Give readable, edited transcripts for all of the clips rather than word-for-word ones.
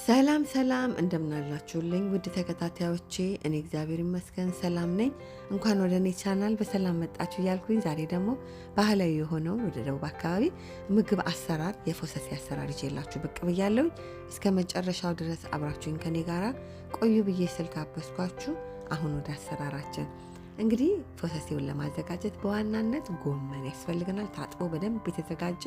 ሰላም ሰላም እንደምናላችሁልኝ ውድ ተከታታዮቼ እኔ እግዚአብሔር ይመስገን ሰላም ነኝ። እንኳን ወደ እኔ ቻናል በሰላም መጣችሁ እያልኩኝ ዛሬ ደግሞ ባህላዊ የሆነው ወደ ደቡብ አካባቢ ምግብ አሰራር የፎሰሴ አሰራር ይዤላችሁ ብቅ ብያለሁ። እስከ መጨረሻው ድረስ አብራችሁኝ ከኔ ጋራ ቆዩ ብዬ ስልክ አበስኳችሁ። አሁን ወደ አሰራራችን እንግዲህ ፎሰሴውን ለማዘጋጀት በዋናነት ጎመን ያስፈልገናል። ታጥቦ በደንብ የተዘጋጀ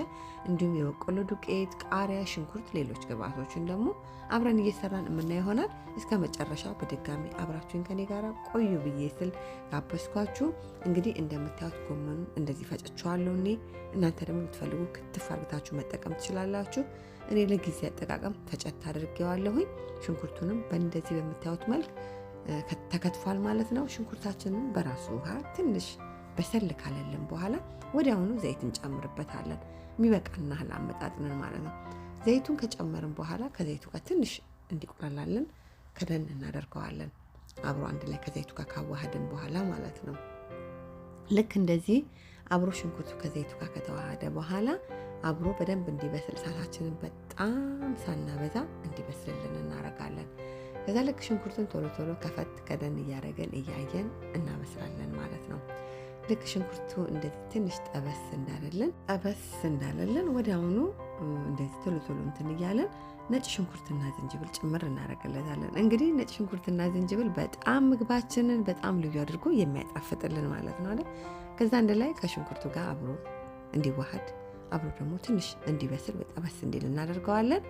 እንዲሁም የበቆሎ ዱቄት፣ ቃሪያ፣ ሽንኩርት፣ ሌሎች ግብአቶችን ደግሞ አብረን እየሰራን የምናየው ይሆናል። እስከ መጨረሻው በድጋሚ አብራችሁን ከኔ ጋር ቆዩ ብዬ ስል ጋበዝኳችሁ። እንግዲህ እንደምታዩት ጎመኑን እንደዚህ ፈጨችዋለሁ እኔ። እናንተ ደግሞ የምትፈልጉ ክትፍ አድርጋችሁ መጠቀም ትችላላችሁ። እኔ ለጊዜ አጠቃቀም ፈጨት አድርጌዋለሁኝ። ሽንኩርቱንም በእንደዚህ በምታዩት መልክ ተከትፏል ማለት ነው። ሽንኩርታችንን በራሱ ውሃ ትንሽ በሰል ካለልን በኋላ ወዲያውኑ ዘይት እንጨምርበታለን። የሚበቃና ያህል አመጣጥነን ማለት ነው። ዘይቱን ከጨመርን በኋላ ከዘይቱ ጋር ትንሽ እንዲቆላላልን ከደን እናደርገዋለን። አብሮ አንድ ላይ ከዘይቱ ጋር ካዋሃድን በኋላ ማለት ነው። ልክ እንደዚህ አብሮ ሽንኩርቱ ከዘይቱ ጋር ከተዋሃደ በኋላ አብሮ በደንብ እንዲበስል እሳታችንን በጣም ሳናበዛ እንዲበስልልን እናደርጋለን። ከዛ ልክ ሽንኩርቱን ቶሎ ቶሎ ከፈት ከደን እያደረገን እያየን እናበስላለን ማለት ነው። ልክ ሽንኩርቱ እንደዚህ ትንሽ ጠበስ እንዳለልን ወዲያውኑ እንደዚህ ቶሎ ቶሎ እንትን እያለን ነጭ ሽንኩርትና ዝንጅብል ጭምር እናደርግለታለን። እንግዲህ ነጭ ሽንኩርትና ዝንጅብል በጣም ምግባችንን በጣም ልዩ አድርጎ የሚያጣፍጥልን ማለት ነው አይደል? ከዛ አንድ ላይ ከሽንኩርቱ ጋር አብሮ እንዲዋሃድ አብሮ ደግሞ ትንሽ እንዲበስል ጠበስ እንዲል እናደርገዋለን።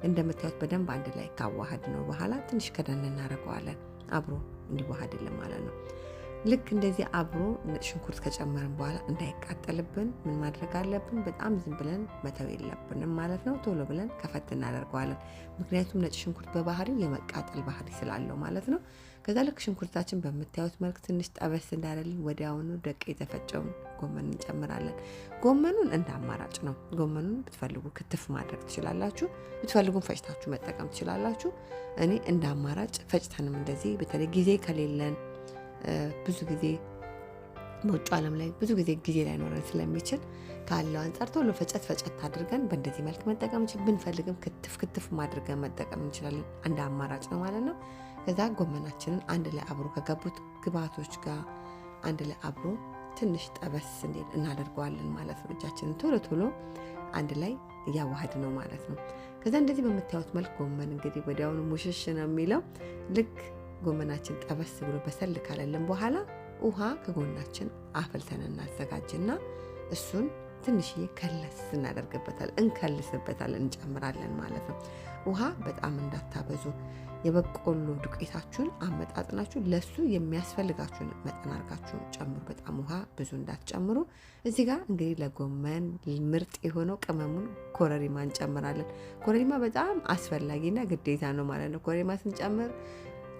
እንደምታዩት በደንብ አንድ ላይ ካዋሃድ ነው በኋላ ትንሽ ከደን እናደርገዋለን አብሮ እንዲዋሃድልን ማለት ነው። ልክ እንደዚህ አብሮ ነጭ ሽንኩርት ከጨመርን በኋላ እንዳይቃጠልብን ምን ማድረግ አለብን? በጣም ዝም ብለን መተው የለብንም ማለት ነው። ቶሎ ብለን ከፈት እናደርገዋለን። ምክንያቱም ነጭ ሽንኩርት በባህሪው የመቃጠል ባህሪ ስላለው ማለት ነው። ከዛ ልክ ሽንኩርታችን በምታዩት መልክ ትንሽ ጠበስ እንዳለልን ወዲያውኑ ደቅ የተፈጨውን ጎመን እንጨምራለን። ጎመኑን እንደ አማራጭ ነው። ጎመኑን ብትፈልጉ ክትፍ ማድረግ ትችላላችሁ፣ ብትፈልጉም ፈጭታችሁ መጠቀም ትችላላችሁ። እኔ እንደ አማራጭ ፈጭተንም እንደዚህ በተለይ ጊዜ ከሌለን ብዙ ጊዜ በውጭ ዓለም ላይ ብዙ ጊዜ ላይኖረን ስለሚችል ካለው አንጻር ቶሎ ፈጨት አድርገን በእንደዚህ መልክ መጠቀም ብንፈልግም ክትፍ ማድረግን መጠቀም እንችላለን። እንደ አማራጭ ነው ማለት ነው። ከዛ ጎመናችንን አንድ ላይ አብሮ ከገቡት ግብአቶች ጋር አንድ ላይ አብሮ ትንሽ ጠበስ እንዲል እናደርገዋለን ማለት ነው። እጃችንን ቶሎ አንድ ላይ እያዋሃድ ነው ማለት ነው። ከዛ እንደዚህ በምታዩት መልክ ጎመን እንግዲህ ወዲያውኑ ሙሽሽ ነው የሚለው። ልክ ጎመናችን ጠበስ ብሎ በሰል ካለልን በኋላ ውሃ ከጎናችን አፈልተን እናዘጋጅና እሱን ትንሽዬ እንከልስበታለን እንጨምራለን ማለት ነው። ውሃ በጣም እንዳታበዙ። የበቆሎ ዱቄታችሁን አመጣጥናችሁ ለሱ የሚያስፈልጋችሁን መጠን አድርጋችሁ ጨምሩ። በጣም ውሃ ብዙ እንዳትጨምሩ። እዚህ ጋር እንግዲህ ለጎመን ምርጥ የሆነው ቅመሙን ኮረሪማ እንጨምራለን። ኮረሪማ በጣም አስፈላጊና ግዴታ ነው ማለት ነው። ኮረሪማ ስንጨምር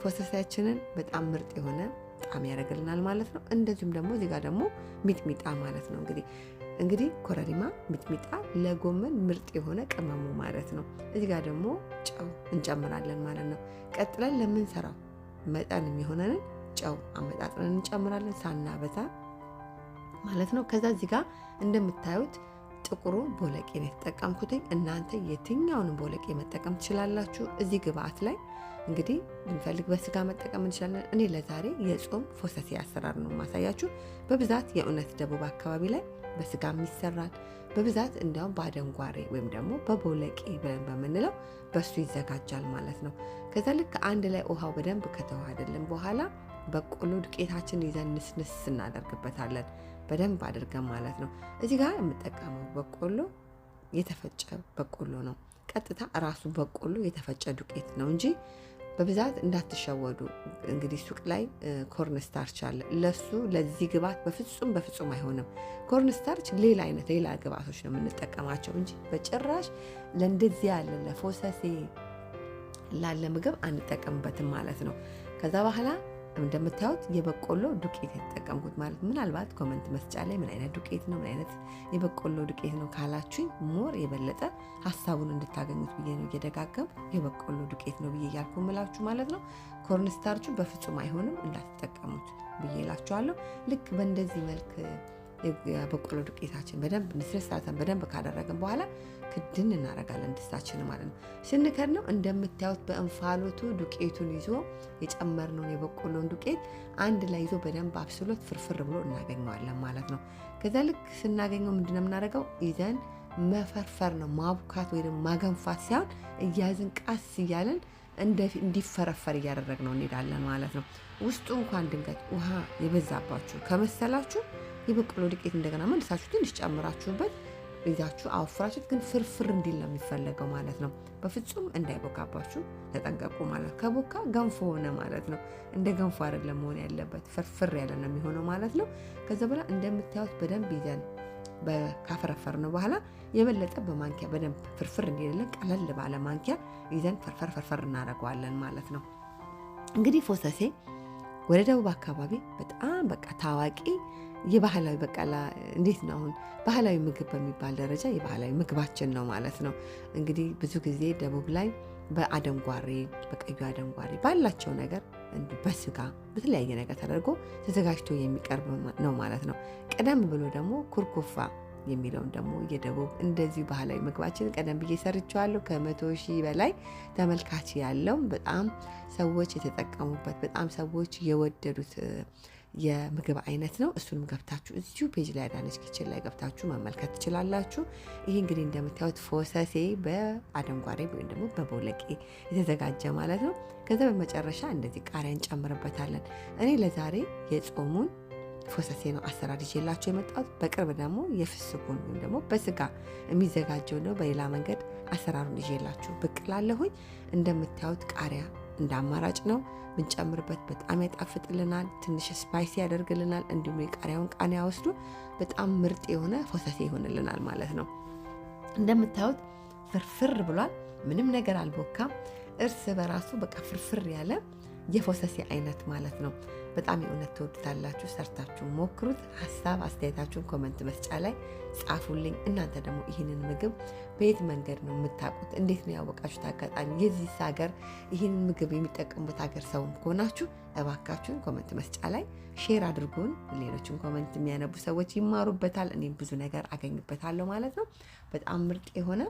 ፎሰሴያችንን በጣም ምርጥ የሆነ ጣዕም ያደርግልናል ማለት ነው። እንደዚሁም ደግሞ እዚህ ጋር ደግሞ ሚጥሚጣ ማለት ነው። እንግዲህ ኮረሪማ ሚጥሚጣ ለጎመን ምርጥ የሆነ ቅመሙ ማለት ነው። እዚህ ጋር ደግሞ ጨው እንጨምራለን ማለት ነው። ቀጥለን ለምንሰራው መጠን የሚሆነንን ጨው አመጣጥነን እንጨምራለን ሳናበዛ ማለት ነው። ከዛ እዚህ ጋር እንደምታዩት ጥቁሩ ቦለቄ ነው የተጠቀምኩትኝ። እናንተ የትኛውንም ቦለቄ መጠቀም ትችላላችሁ። እዚህ ግብአት ላይ እንግዲህ ብንፈልግ በስጋ መጠቀም እንችላለን። እኔ ለዛሬ የጾም ፎሰሴ አሰራር ነው ማሳያችሁ። በብዛት የእውነት ደቡብ አካባቢ ላይ በስጋም ይሰራል። በብዛት እንዲያውም በአደንጓሬ ወይም ደግሞ በቦለቄ ብለን በምንለው በሱ ይዘጋጃል ማለት ነው። ከዛ ልክ አንድ ላይ ውሃው በደንብ ከተዋሃደልን በኋላ በቆሎ ዱቄታችን ይዘን ንስንስ እናደርግበታለን በደንብ አድርገን ማለት ነው። እዚህ ጋር የምጠቀመው በቆሎ የተፈጨ በቆሎ ነው። ቀጥታ ራሱ በቆሎ የተፈጨ ዱቄት ነው እንጂ በብዛት እንዳትሸወዱ። እንግዲህ ሱቅ ላይ ኮርን ስታርች አለ። ለዚህ ግብአት በፍጹም አይሆንም። ኮርን ስታርች ሌላ ግብአቶች ነው የምንጠቀማቸው እንጂ በጭራሽ ለእንደዚህ ያለ ለፎሰሴ ላለ ምግብ አንጠቀምበትም ማለት ነው። ከዛ በኋላ እንደምታዩት የበቆሎ ዱቄት የተጠቀምኩት ማለት ምናልባት ኮመንት መስጫ ላይ ምን አይነት ዱቄት ነው ምን አይነት የበቆሎ ዱቄት ነው ካላችሁኝ ሞር የበለጠ ሀሳቡን እንድታገኙት ብዬ ነው እየደጋገም የበቆሎ ዱቄት ነው ብዬ እያልኩ ምላችሁ ማለት ነው። ኮርን ስታርቹ በፍጹም አይሆንም እንዳትጠቀሙት ብዬ እላችኋለሁ። ልክ በእንደዚህ መልክ የበቆሎ ዱቄታችን በደንብ ንስረሳተን በደንብ ካደረግን በኋላ ክድን እናደርጋለን ድስታችን ማለት ነው። ስንከድነው እንደምታዩት በእንፋሎቱ ዱቄቱን ይዞ የጨመርነውን የበቆሎን ዱቄት አንድ ላይ ይዞ በደንብ አብስሎት ፍርፍር ብሎ እናገኘዋለን ማለት ነው። ከዛ ልክ ስናገኘው ምንድነው የምናደርገው? ይዘን መፈርፈር ነው፣ ማቡካት ወይ ደግሞ ማገንፋት ሳይሆን እያዝን ቀስ እያለን እንዲፈረፈር እያደረግነው እንሄዳለን ማለት ነው። ውስጡ እንኳን ድንገት ውሃ የበዛባችሁ ከመሰላችሁ የበቆሎ ዱቄት እንደገና መልሳችሁ ትንሽ ጨምራችሁበት ይዛችሁ አወፍራችሁት፣ ግን ፍርፍር እንዲል ነው የሚፈለገው ማለት ነው። በፍጹም እንዳይቦካባችሁ ተጠንቀቁ ማለት ነው። ከቦካ ገንፎ ሆነ ማለት ነው። እንደ ገንፎ አይደለም መሆን ያለበት፣ ፍርፍር ያለ ነው የሚሆነው ማለት ነው። ከዛ በኋላ እንደምታዩት በደንብ ይዘን ካፈረፈር ነው በኋላ የበለጠ በማንኪያ በደንብ ፍርፍር እንዲልልን ቀለል ባለ ማንኪያ ይዘን ፈርፈር እናደርገዋለን ማለት ነው። እንግዲህ ፎሰሴ ወደ ደቡብ አካባቢ በጣም በቃ ታዋቂ የባህላዊ በቃላ እንዴት ነው አሁን ባህላዊ ምግብ በሚባል ደረጃ የባህላዊ ምግባችን ነው ማለት ነው። እንግዲህ ብዙ ጊዜ ደቡብ ላይ በአደንጓሬ በቀዩ አደንጓሬ ባላቸው ነገር በስጋ በተለያየ ነገር ተደርጎ ተዘጋጅቶ የሚቀርብ ነው ማለት ነው። ቀደም ብሎ ደግሞ ኩርኩፋ የሚለውን ደግሞ የደቡብ እንደዚህ ባህላዊ ምግባችን ቀደም ብዬ ሰርቻለሁ። ከ100,000 በላይ ተመልካች ያለው በጣም ሰዎች የተጠቀሙበት በጣም ሰዎች የወደዱት የምግብ አይነት ነው። እሱንም ገብታችሁ እዚሁ ፔጅ ላይ አዳነች ኪችን ላይ ገብታችሁ መመልከት ትችላላችሁ። ይሄ እንግዲህ እንደምታዩት ፎሰሴ በአደንጓሬ ወይም ደግሞ በቦለቄ የተዘጋጀ ማለት ነው። ከዛ በመጨረሻ እንደዚህ ቃሪያ እንጨምርበታለን። እኔ ለዛሬ የጾሙን ፎሰሴ ነው አሰራር ይዤላችሁ የመጣሁት። በቅርብ ደግሞ የፍስኩን ወይም ደግሞ በስጋ የሚዘጋጀው ነው በሌላ መንገድ አሰራሩን ይዤላችሁ ብቅ እላለሁኝ። እንደምታዩት ቃሪያ እንደ አማራጭ ነው ብንጨምርበት በጣም ያጣፍጥልናል፣ ትንሽ ስፓይሲ ያደርግልናል። እንዲሁም የቃሪያውን ቃና ወስዶ በጣም ምርጥ የሆነ ፎሰሴ ይሆንልናል ማለት ነው። እንደምታዩት ፍርፍር ብሏል፣ ምንም ነገር አልቦካም። እርስ በራሱ በቃ ፍርፍር ያለ የፎሰሴ አይነት ማለት ነው። በጣም የእውነት ትወዱታላችሁ። ሰርታችሁ ሞክሩት። ሀሳብ አስተያየታችሁን ኮመንት መስጫ ላይ ጻፉልኝ። እናንተ ደግሞ ይህንን ምግብ በየት መንገድ ነው የምታውቁት? እንዴት ነው ያወቃችሁት? አጋጣሚ የዚህ ሀገር ይህንን ምግብ የሚጠቀሙበት ሀገር ሰውም ከሆናችሁ እባካችሁን ኮመንት መስጫ ላይ ሼር አድርጉን። ሌሎችም ኮመንት የሚያነቡ ሰዎች ይማሩበታል፣ እኔም ብዙ ነገር አገኝበታለሁ ማለት ነው። በጣም ምርጥ የሆነ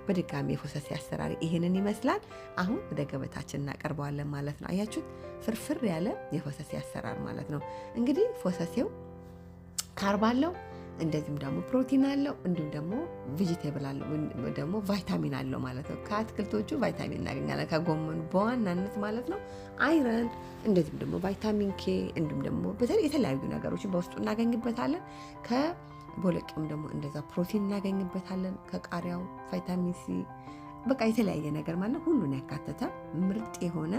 በድጋሚ የፎሰሴ አሰራር ይሄንን ይመስላል። አሁን ወደ ገበታችን እናቀርበዋለን ማለት ነው። አያችሁት? ፍርፍር ያለ የፎሰሴ አሰራር ማለት ነው። እንግዲህ ፎሰሴው ካርብ አለው፣ እንደዚህም ደግሞ ፕሮቲን አለው፣ እንዲሁም ደግሞ ቬጂቴብል አለው ደግሞ ቫይታሚን አለው ማለት ነው። ከአትክልቶቹ ቫይታሚን እናገኛለን፣ ከጎመኑ በዋናነት ማለት ነው። አይረን፣ እንደዚህም ደግሞ ቫይታሚን ኬ፣ እንዲሁም ደግሞ በተለይ የተለያዩ ነገሮችን በውስጡ እናገኝበታለን። ከቦለቄም ደግሞ እንደዛ ፕሮቲን እናገኝበታለን። ከቃሪያው ቫይታሚን ሲ፣ በቃ የተለያየ ነገር ማለት ሁሉን ያካተተ ምርጥ የሆነ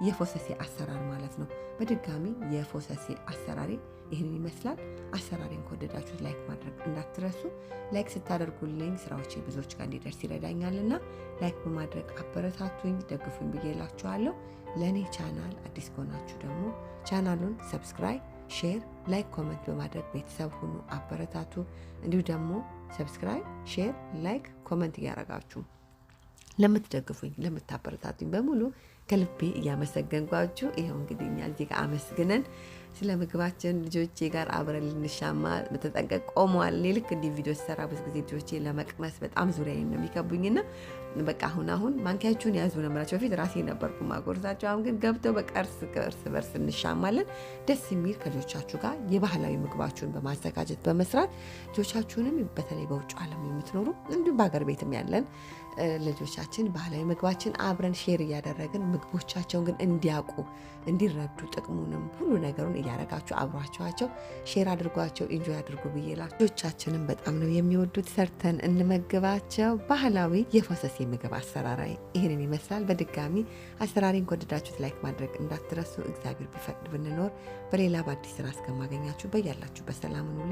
የፎሰሴ አሰራር ማለት ነው። በድጋሚ የፎሰሴ አሰራሪ ይህንን ይመስላል። አሰራሪን ከወደዳችሁት ላይክ ማድረግ እንዳትረሱ። ላይክ ስታደርጉልኝ ስራዎቼ ብዙዎች ጋር እንዲደርስ ይረዳኛልና ላይክ በማድረግ አበረታቱኝ፣ ደግፉኝ ብዬ እላችኋለሁ። ለእኔ ቻናል አዲስ ከሆናችሁ ደግሞ ቻናሉን ሰብስክራይብ፣ ሼር፣ ላይክ፣ ኮመንት በማድረግ ቤተሰብ ሁኑ፣ አበረታቱ። እንዲሁ ደግሞ ሰብስክራይብ፣ ሼር፣ ላይክ፣ ኮመንት እያረጋችሁ ለምትደግፉኝ ለምታበረታቱኝ በሙሉ ከልቤ እያመሰገንኳችሁ ይኸው እንግዲህ እኛ እዚህ ጋር አመስግነን ስለ ምግባችን ልጆቼ ጋር አብረን ልንሻማ በተጠንቀቅ ቆመዋል። እኔ ልክ እንዲህ ቪዲዮ ሰራ ብዙ ጊዜ ልጆቼ ለመቅመስ በጣም ዙሪያዬን ነው የሚከቡኝና በቃ አሁን ማንኪያችሁን ያዙ ነው የምላቸው። በፊት ራሴ ነበርኩ ማጎርሳቸው፣ አሁን ግን ገብተው በቃ እርስ በርስ እንሻማለን። ደስ የሚል ከልጆቻችሁ ጋር የባህላዊ ምግባችሁን በማዘጋጀት በመስራት ልጆቻችሁንም በተለይ በውጭ ዓለም የምትኖሩ እንዲሁም በሀገር ቤትም ያለን ልጆቻችን ባህላዊ ምግባችን አብረን ሼር እያደረግን ምግቦቻቸውን ግን እንዲያውቁ እንዲረዱ ጥቅሙንም ሁሉ ነገሩን እያደረጋችሁ አብሯቸዋቸው ሼር አድርጓቸው ኢንጆይ አድርጉ ብዬላችሁ። ልጆቻችንም በጣም ነው የሚወዱት። ሰርተን እንመግባቸው። ባህላዊ የፎሰሴ ምግብ አሰራራይ ይህንን ይመስላል። በድጋሚ አሰራሪን ከወደዳችሁት ላይክ ማድረግ እንዳትረሱ። እግዚአብሔር ቢፈቅድ ብንኖር በሌላ በአዲስ ስራ እስከማገኛችሁ በያላችሁ በሰላም ሁኑ።